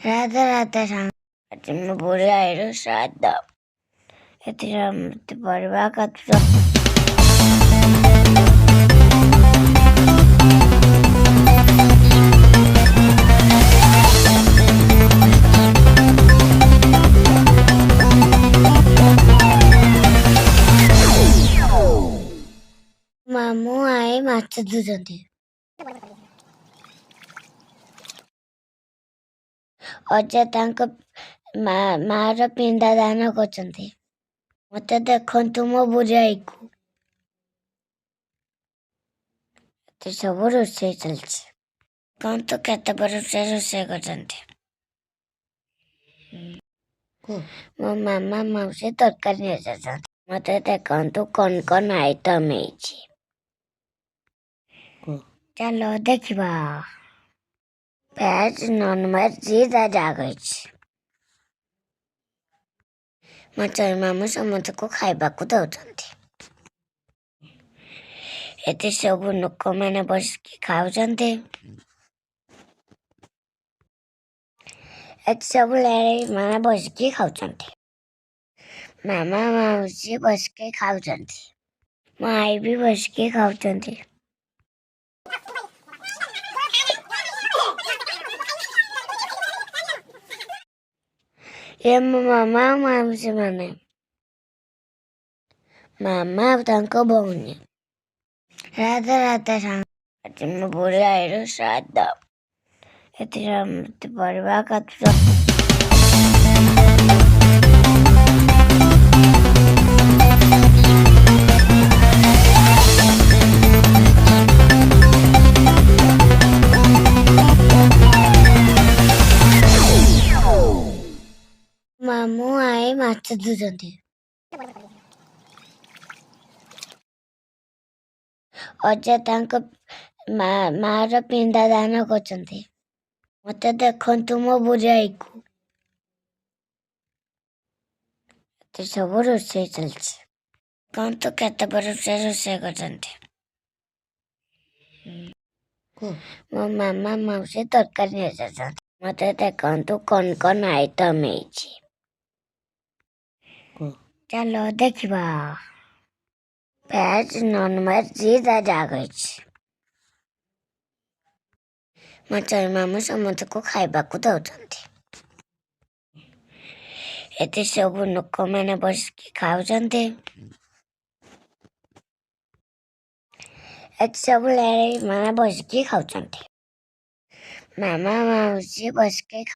ରାଧା ରାଧା ସାଙ୍ଗ ଆଜି ମୋ ବୁଢ଼ୀ ଆଈର ଶ୍ରାଦ୍ଧ। ଏଥିରେ ମୃତ୍ୟୁ ପରିବା କଥା ମାମୁଁ ଆଈ ମାଛ ଧୁଛନ୍ତି। ଅଜା ତାଙ୍କ ମାର ପିଣ୍ଡା ଦାନ କରୁଛନ୍ତି। ମତେ ଦେଖନ୍ତୁ ମୋ ବୁଢ଼ୀ ଆଈକୁ। ଏତେ ସବୁ ରୋଷେଇ ଚାଲିଛି। କହନ୍ତୁ କେତେ ରୋଷେଇ କରୁଛନ୍ତି। ମୋ ମାମା ମାଉସୀ ତରକାରୀ ନେଇଯାଉଛନ୍ତି। ମତେ ଦେଖନ୍ତୁ କଣ ଆଇଟମ ହେଇଛି। ଚାଲ ଦେଖିବା। ଭେଜ ନନଭେଜ ଯିଏ ଯାହା ହେଇଛି। ମୋ ଚଇ ମାମୁଁ ସମସ୍ତଙ୍କୁ ଖାଇବାକୁ ଦଉଛନ୍ତି। ଏଠି ସବୁ ଲୋକମାନେ ବସିକି ଖାଉଛନ୍ତି। ଏଠି ସବୁ ମାନେ ବସିକି ଖାଉଛନ୍ତି। ମାମା ମାଉସୀ ବସିକି ଖାଉଛନ୍ତି। ମୋ ଆଈ ବି ବସିକି ଖାଉଛନ୍ତି। ଏ ମୋ ମାମା ମାଉସୀ ମାନେ। ମାମା ଆଉ ତାଙ୍କ ଭଉଣୀ। ରାଧା ରାଧା ସାଙ୍ଗ ଆଜି ମୋ ବୁଢ଼ୀ ଆଈର ଶ୍ରାଦ୍ଧ। ଏଥିରେ ମୃତ୍ୟୁ ପରିବା କଥା ମାମୁଁ ଆଈ ମାଛ ଧୁଛନ୍ତି। ଅଜା ତାଙ୍କ ମାର ପିଣ୍ଡା ଦାନ କରୁଛନ୍ତି। ମତେ ଦେଖନ୍ତୁ ମୋ ବୁଢ଼ୀ ଆଈକୁ। ଏତେ ସବୁ ରୋଷେଇ ଚାଲିଛି। କହନ୍ତୁ କେତେ ରୋଷେଇ କରୁଛନ୍ତି। ମୋ ମାମା ମାଉସୀ ତରକାରୀ ନେଇଯାଉଛନ୍ତି। ମତେ ଦେଖନ୍ତୁ କଣ ଆଇଟମ ହେଇଛି। ଚାଲ ଦେଖିବା। ଭେଜ ନନଭେଜ ଯିଏ ଯାହା ହେଇଛି। ମୋ ଚଇ ମାମୁଁ ସମସ୍ତଙ୍କୁ ଖାଇବାକୁ ଦଉଛନ୍ତି। ଏଠି ସବୁ ଲୋକମାନେ ବସିକି ଖାଉଛନ୍ତି। ଏଠି ସବୁ ମାନେ ବସିକି ଖାଉଛନ୍ତି। ମାମା ମାଉସୀ ବସିକି